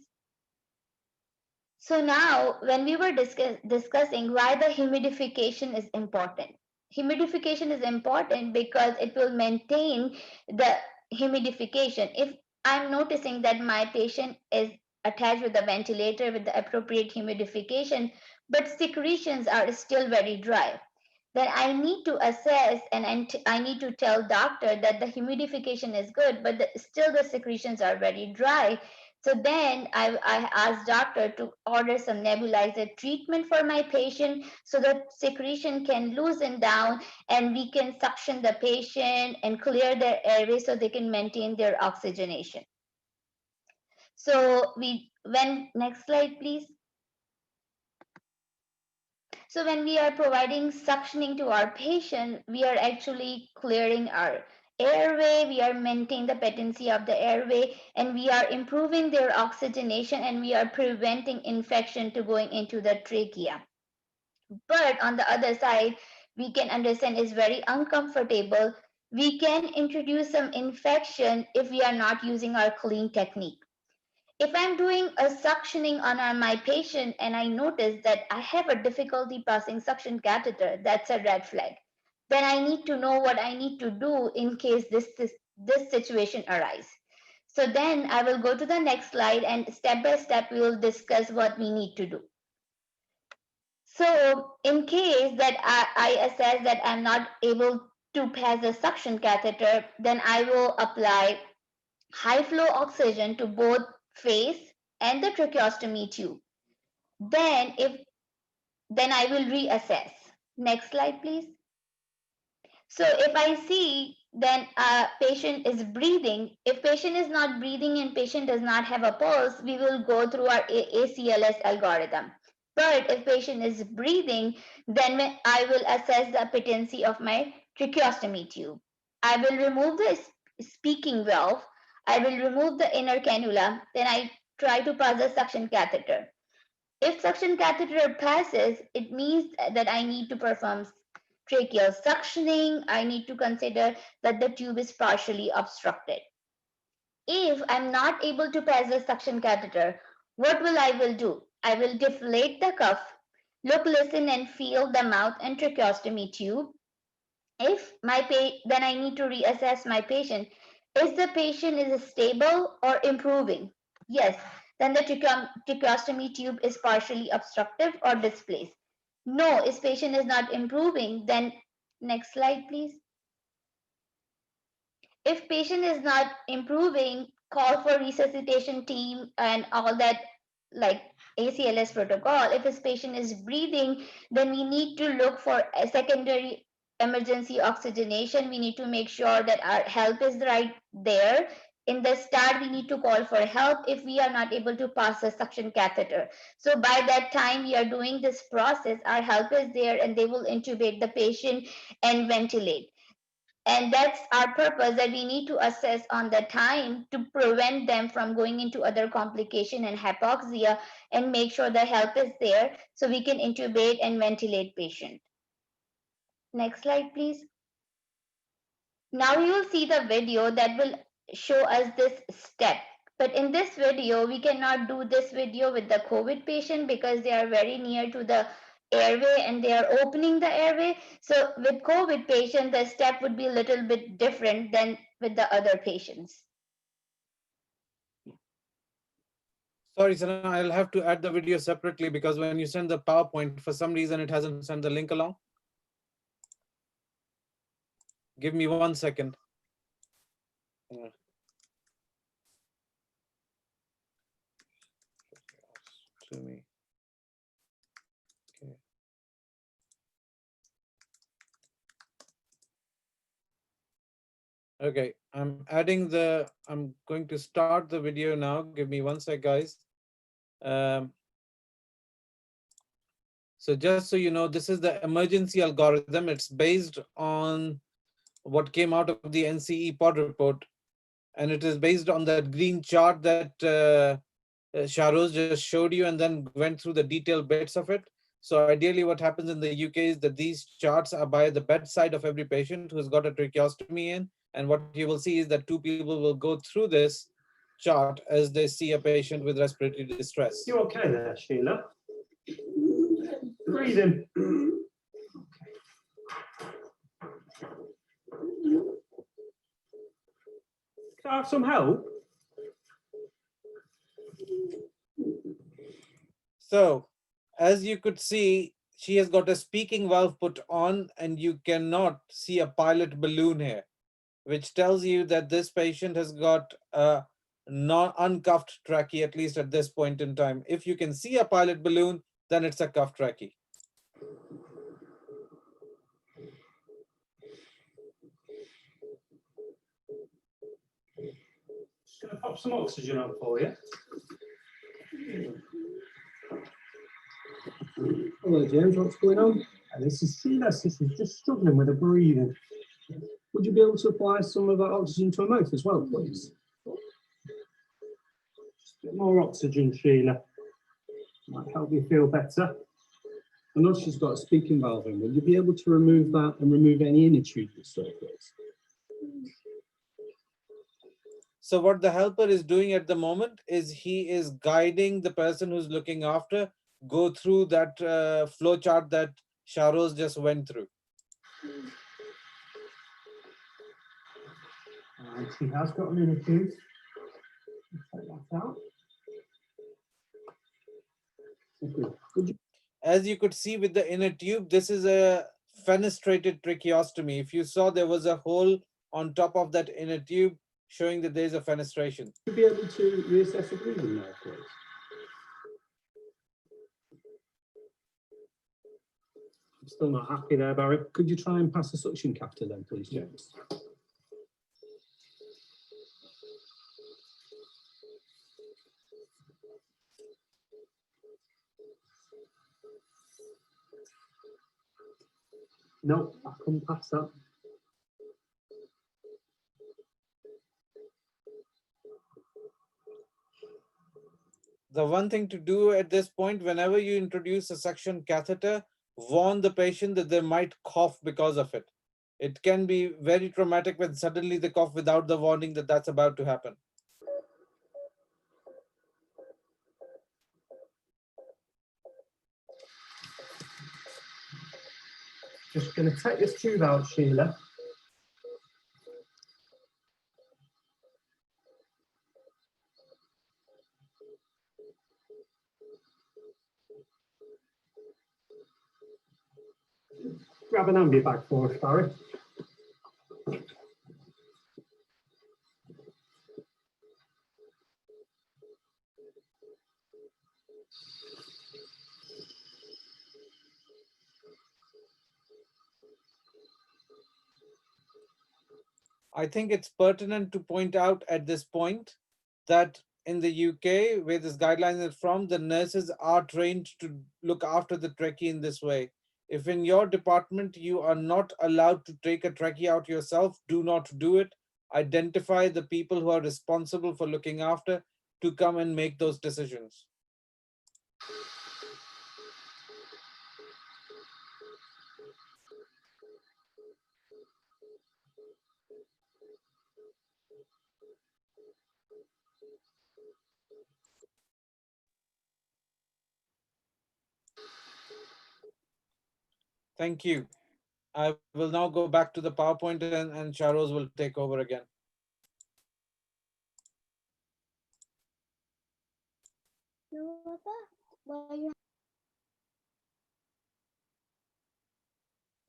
So now, when we were discussing why the humidification is important, humidification is important because it will maintain the humidification. If I'm noticing that my patient is attached with the ventilator with the appropriate humidification, but secretions are still very dry, then I need to assess and I need to tell doctor that the humidification is good, but still the secretions are very dry. So then I asked doctor to order some nebulizer treatment for my patient so that secretion can loosen down and we can suction the patient and clear their airway so they can maintain their oxygenation. So when next slide please. So when we are providing suctioning to our patient, we are actually clearing our airway, we are maintaining the patency of the airway, and we are improving their oxygenation and we are preventing infection to going into the trachea. But on the other side, we can understand is very uncomfortable. We can introduce some infection if we are not using our clean technique. If I'm doing a suctioning on my patient and I notice that I have a difficulty passing suction catheter, that's a red flag. Then I need to know what I need to do in case this situation arises. So then I will go to the next slide and step by step we will discuss what we need to do. So in case that I assess that I'm not able to pass the suction catheter, then I will apply high flow oxygen to both face and the tracheostomy tube. Then I will reassess. Next slide, please. So if I see then patient is breathing, if patient is not breathing and patient does not have a pulse, we will go through our ACLS algorithm. But if patient is breathing, then I will assess the patency of my tracheostomy tube. I will remove the speaking valve. I will remove the inner cannula. Then I try to pass the suction catheter. If suction catheter passes, it means that I need to perform tracheal suctioning. I need to consider that the tube is partially obstructed. If I'm not able to pass the suction catheter, what will do? I will deflate the cuff, look, listen, and feel the mouth and tracheostomy tube. If then I need to reassess my patient. Is the patient is stable or improving? Yes, then the tracheostomy tube is partially obstructive or displaced. No, if patient is not improving, then next slide, please. If patient is not improving, call for resuscitation team and all that, like ACLS protocol. If his patient is breathing, then we need to look for a secondary emergency oxygenation. We need to make sure that our help is right there. In the start, we need to call for help if we are not able to pass a suction catheter. So by that time we are doing this process, our help is there and they will intubate the patient and ventilate. And that's our purpose, that we need to assess on the time to prevent them from going into other complication and hypoxia and make sure the help is there so we can intubate and ventilate patient. Next slide, please. Now you will see the video that will show us this step. But in this video, we cannot do this video with the COVID patient because they are very near to the airway and they are opening the airway. So with COVID patient, the step would be a little bit different than with the other patients. Sorry, Sana, I'll have to add the video separately because when you send the PowerPoint, for some reason it hasn't sent the link along. Give me 1 second. To me. Okay. Okay, I'm going to start the video now. Give me 1 sec, guys. So just so you know, this is the emergency algorithm. It's based on what came out of the NCEPOD report. And it is based on that green chart that Shahroze just showed you and then went through the detailed bits of it. So ideally what happens in the UK is that these charts are by the bedside of every patient who's got a tracheostomy in. And what you will see is that two people will go through this chart as they see a patient with respiratory distress. You okay there, Sheila? Breathing. Can I have some help? So, as you could see, she has got a speaking valve put on and you cannot see a pilot balloon here, which tells you that this patient has got a non-uncuffed trachea, at least at this point in time. If you can see a pilot balloon, then it's a cuffed trachea. Just going to pop some oxygen on for you. Hello, James. What's going on? This is Sheila. She's just struggling with her breathing. Would you be able to apply some of that oxygen to her mouth as well, please? Just a bit more oxygen, Sheila. Might help you feel better. I know she's got a speaking valve in. Would you be able to remove that and remove any inner tube that's there, please? So what the helper is doing at the moment is he is guiding the person who's looking after go through that flow chart that Shahroze just went through. And she has got an inner tube. Take that out. Okay. Would you As you could see with the inner tube, this is a fenestrated tracheostomy. If you saw, there was a hole on top of that inner tube showing that there is a fenestration. be able to reassess the breathing now, please? I'm still not happy there, Barry. Could you try and pass a suction catheter then, please, James? No, I couldn't pass that. The one thing to do at this point, whenever you introduce a suction catheter, warn the patient that they might cough because of it. It can be very traumatic when suddenly they cough without the warning that that's about to happen. Just going to take this tube out, Sheila. Grab an ambi bag for us, Barry. I think it's pertinent to point out at this point that in the UK, where this guideline is from, the nurses are trained to look after the trachea in this way. If in your department you are not allowed to take a trachea out yourself, do not do it. Identify the people who are responsible for looking after to come and make those decisions. Thank you. I will now go back to the PowerPoint, and Shahroz will take over again.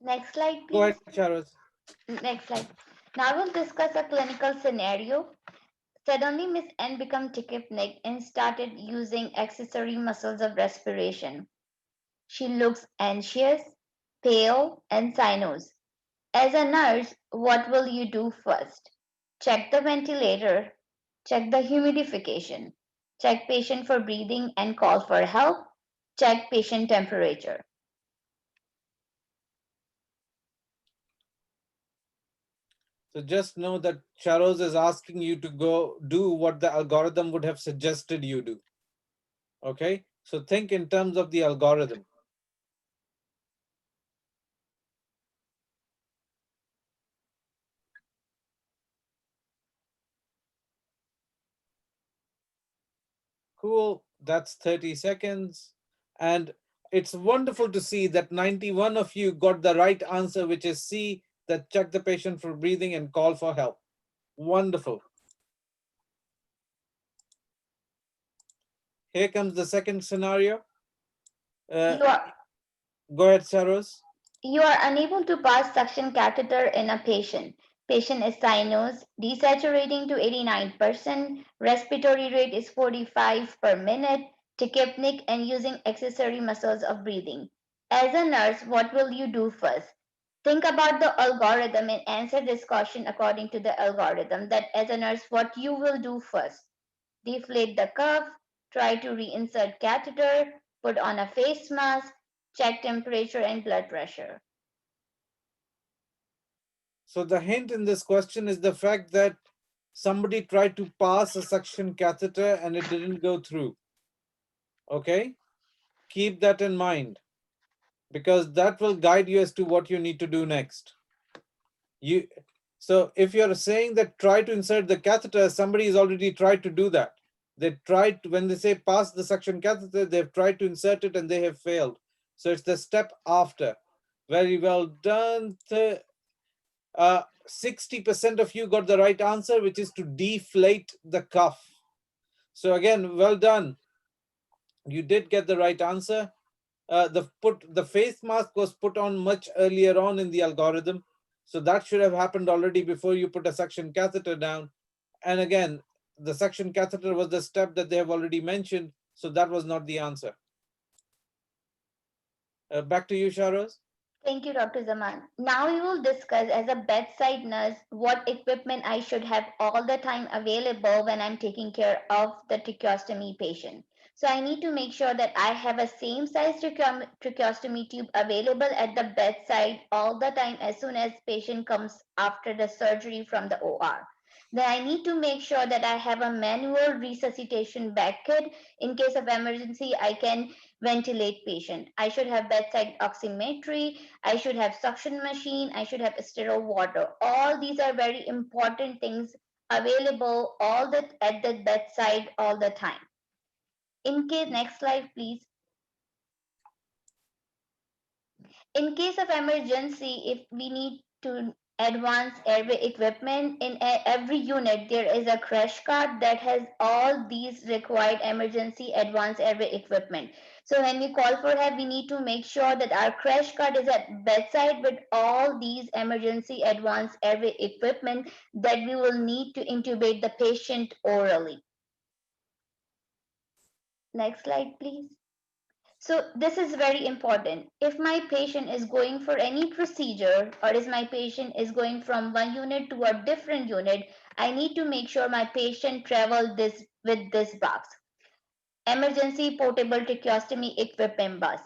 Next slide, Go please. ahead, Shahroz. Next slide. Now we'll discuss a clinical scenario. Suddenly, Miss N became tachypneic and started using accessory muscles of respiration. She looks anxious, pale, and sinus. As a nurse, what will you do first? Check the ventilator, check the humidification, check patient for breathing and call for help, check patient temperature. So just know that Shahroz is asking you to go do what the algorithm would have suggested you do. Okay? So think in terms of the algorithm. Cool. That's 30 seconds. And it's wonderful to see that 91 of you got the right answer, which is C, that check the patient for breathing and call for help. Wonderful. Here comes the second scenario. Uh, You are, Go ahead, Shahroz. you are unable to pass suction catheter in a patient. Patient is sinus, desaturating to 89%, respiratory rate is 45 per minute, tachypneic and using accessory muscles of breathing. As a nurse, what will you do first? Think about the algorithm and answer this question according to the algorithm, that as a nurse, what you will do first. Deflate the cuff, try to reinsert catheter, put on a face mask, check temperature and blood pressure. So the hint in this question is the fact that somebody tried to pass a suction catheter and it didn't go through. Okay? Keep that in mind, because that will guide you as to what you need to do next. So if you're saying that try to insert the catheter, somebody has already tried to do that. They tried to, when they say pass the suction catheter, they've tried to insert it and they have failed. So it's the step after. Very well done. 60% of you got the right answer, which is to deflate the cuff. So again, well done. You did get the right answer. The face mask was put on much earlier on in the algorithm. So that should have happened already before you put a suction catheter down. And again, the suction catheter was the step that they have already mentioned. So that was not the answer. Back to you, Shahroz. Thank you, Dr. Zaman. Now we will discuss as a bedside nurse what equipment I should have all the time available when I'm taking care of the tracheostomy patient. So I need to make sure that I have a same size tracheostomy tube available at the bedside all the time as soon as patient comes after the surgery from the OR. Then I need to make sure that I have a manual resuscitation bag kit. In case of emergency, I can ventilate patient. I should have bedside oximetry. I should have suction machine. I should have sterile water. All these are very important things available at the bedside all the time. In case, next slide, please. In case of emergency, if we need to advance airway equipment, in every unit there is a crash cart that has all these required emergency advanced airway equipment. So when we call for help, we need to make sure that our crash cart is at bedside with all these emergency advanced airway equipment that we will need to intubate the patient orally. Next slide, please. So this is very important. If my patient is going for any procedure, or if my patient is going from one unit to a different unit, I need to make sure my patient travel this with this box. Emergency portable tracheostomy equipment bus.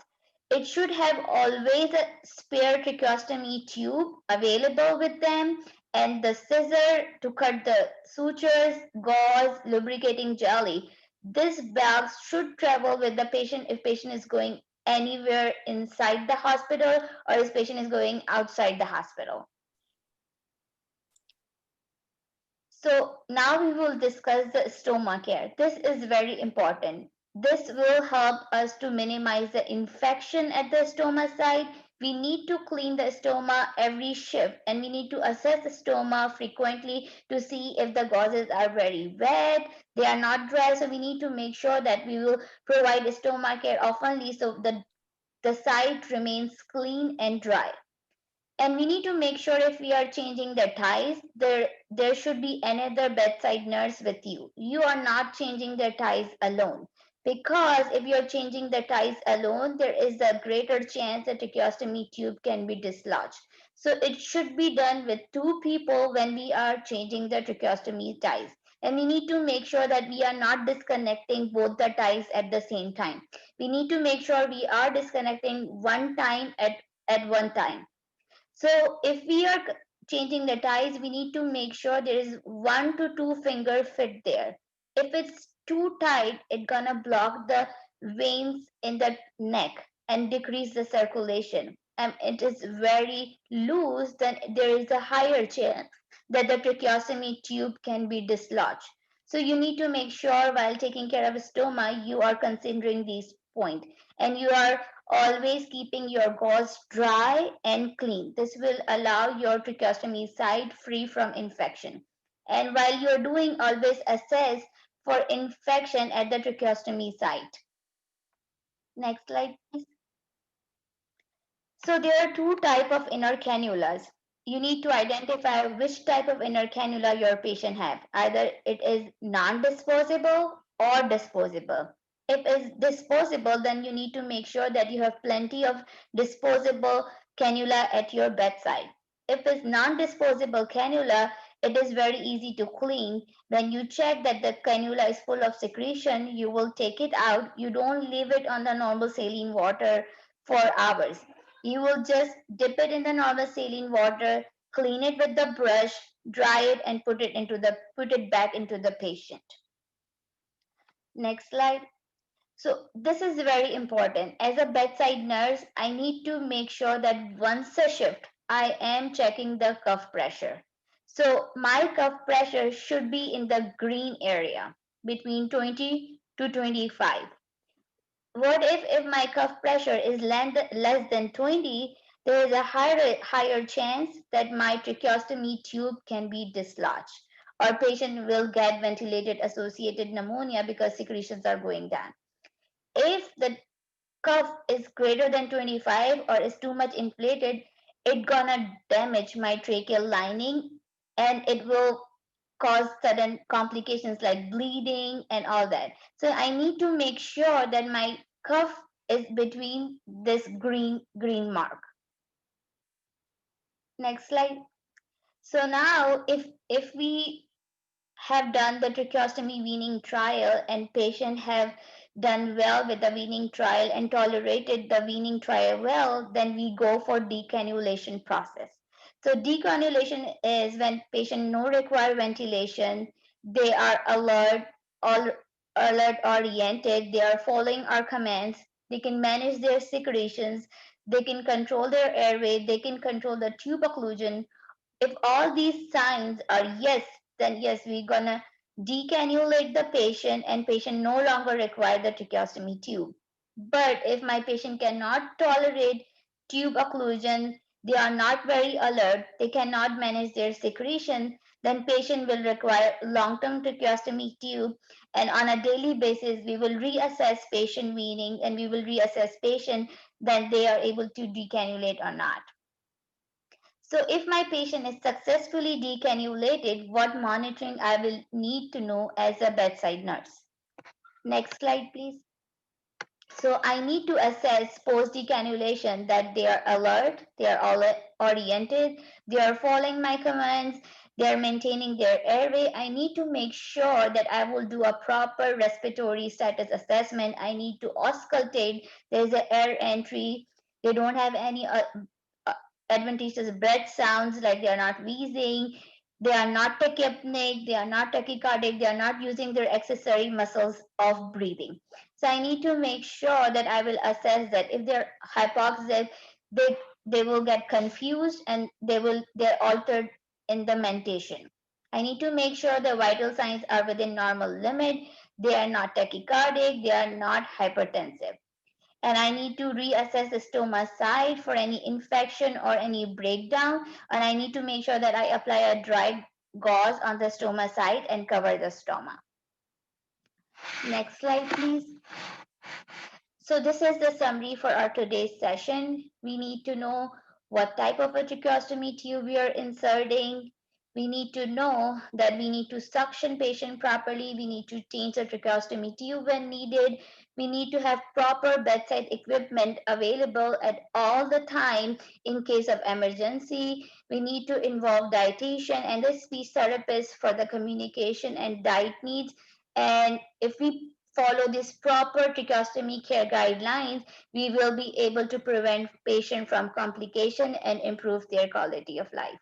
It should have always a spare tracheostomy tube available with them, and the scissor to cut the sutures, gauze, lubricating jelly. This bag should travel with the patient if patient is going anywhere inside the hospital or if patient is going outside the hospital. So now we will discuss the stoma care. This is very important. This will help us to minimize the infection at the stoma site, We need to clean the stoma every shift, and we need to assess the stoma frequently to see if the gauzes are very wet, they are not dry. So we need to make sure that we will provide stoma care oftenly so the site remains clean and dry. And we need to make sure if we are changing the ties, there should be another bedside nurse with you. You are not changing the ties alone, because if you're changing the ties alone, there is a greater chance that tracheostomy tube can be dislodged. So it should be done with two people when we are changing the tracheostomy ties. And we need to make sure that we are not disconnecting both the ties at the same time. We need to make sure we are disconnecting one time at one time. So if we are changing the ties, we need to make sure there is 1 to 2 finger fit there. If it's too tight, it's gonna block the veins in the neck and decrease the circulation. And it is very loose, then there is a higher chance that the tracheostomy tube can be dislodged. So you need to make sure while taking care of stoma, you are considering these points, and you are always keeping your gauze dry and clean. This will allow your tracheostomy site free from infection. And while you're doing, always assess for infection at the tracheostomy site. Next slide, please. So there are two types of inner cannulas. You need to identify which type of inner cannula your patient have. Either it is non-disposable or disposable. If it's disposable, then you need to make sure that you have plenty of disposable cannula at your bedside. If it's non-disposable cannula, it is very easy to clean. When you check that the cannula is full of secretion, you will take it out. You don't leave it on the normal saline water for hours. You will just dip it in the normal saline water, clean it with the brush, dry it, and put it back into the patient. Next slide. So this is very important. As a bedside nurse, I need to make sure that once a shift, I am checking the cuff pressure. So my cuff pressure should be in the green area between 20 to 25. What if my cuff pressure is less than 20? There is a higher chance that my tracheostomy tube can be dislodged, or patient will get ventilated associated pneumonia because secretions are going down. If the cuff is greater than 25 or is too much inflated, it gonna damage my tracheal lining, and it will cause sudden complications like bleeding and all that. So I need to make sure that my cuff is between this green mark. Next slide. So now if we have done the tracheostomy weaning trial and patient have done well with the weaning trial and tolerated the weaning trial well, then we go for decannulation process. So decannulation is when patient no require ventilation, they are all alert oriented, they are following our commands, they can manage their secretions, they can control their airway, they can control the tube occlusion. If all these signs are yes, then yes, we're gonna decannulate the patient and patient no longer require the tracheostomy tube. But if my patient cannot tolerate tube occlusion, they are not very alert, they cannot manage their secretion, then patient will require long-term tracheostomy tube, and on a daily basis we will reassess patient weaning and we will reassess patient that they are able to decannulate or not. So if my patient is successfully decannulated, what monitoring I will need to know as a bedside nurse. Next slide, please. So I need to assess post decannulation that they are alert, they are all oriented, they are following my commands, they are maintaining their airway. I need to make sure that I will do a proper respiratory status assessment. I need to auscultate. There's an air entry. They don't have any uh, adventitious breath sounds, like they are not wheezing, they are not tachypneic, they are not tachycardic, they are not using their accessory muscles of breathing. So I need to make sure that I will assess that. If they're hypoxic, they will get confused and they're altered in the mentation. I need to make sure the vital signs are within normal limit. They are not tachycardic, they are not hypertensive. and I need to reassess the stoma site for any infection or any breakdown, and I need to make sure that I apply a dry gauze on the stoma site and cover the stoma. Next slide, please. So this is the summary for our today's session. We need to know what type of a tracheostomy tube we are inserting. We need to know that we need to suction patient properly. We need to change the tracheostomy tube when needed. We need to have proper bedside equipment available at all the time in case of emergency. We need to involve dietitian and a speech therapist for the communication and diet needs. And if we follow these proper tracheostomy care guidelines, we will be able to prevent patient from complication and improve their quality of life.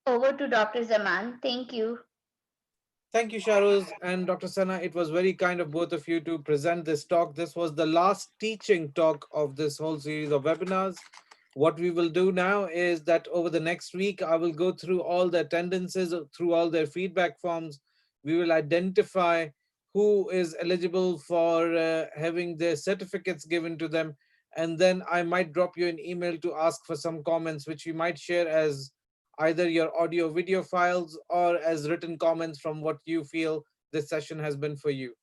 Over to Dr. Zaman. Thank you. Thank you, Shahroze and Dr. Sana. It was very kind of both of you to present this talk. This was the last teaching talk of this whole series of webinars. What we will do now is that over the next week, I will go through all the attendances, through all their feedback forms. We will identify who is eligible for having their certificates given to them. And then I might drop you an email to ask for some comments, which we might share as either your audio video files or as written comments from what you feel this session has been for you.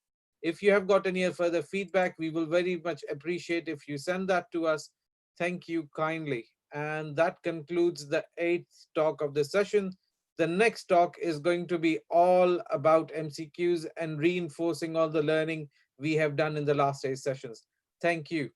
If you have got any further feedback, we will very much appreciate if you send that to us. Thank you kindly. And that concludes the 8th talk of this session. The next talk is going to be all about MCQs and reinforcing all the learning we have done in the last 8 sessions. Thank you.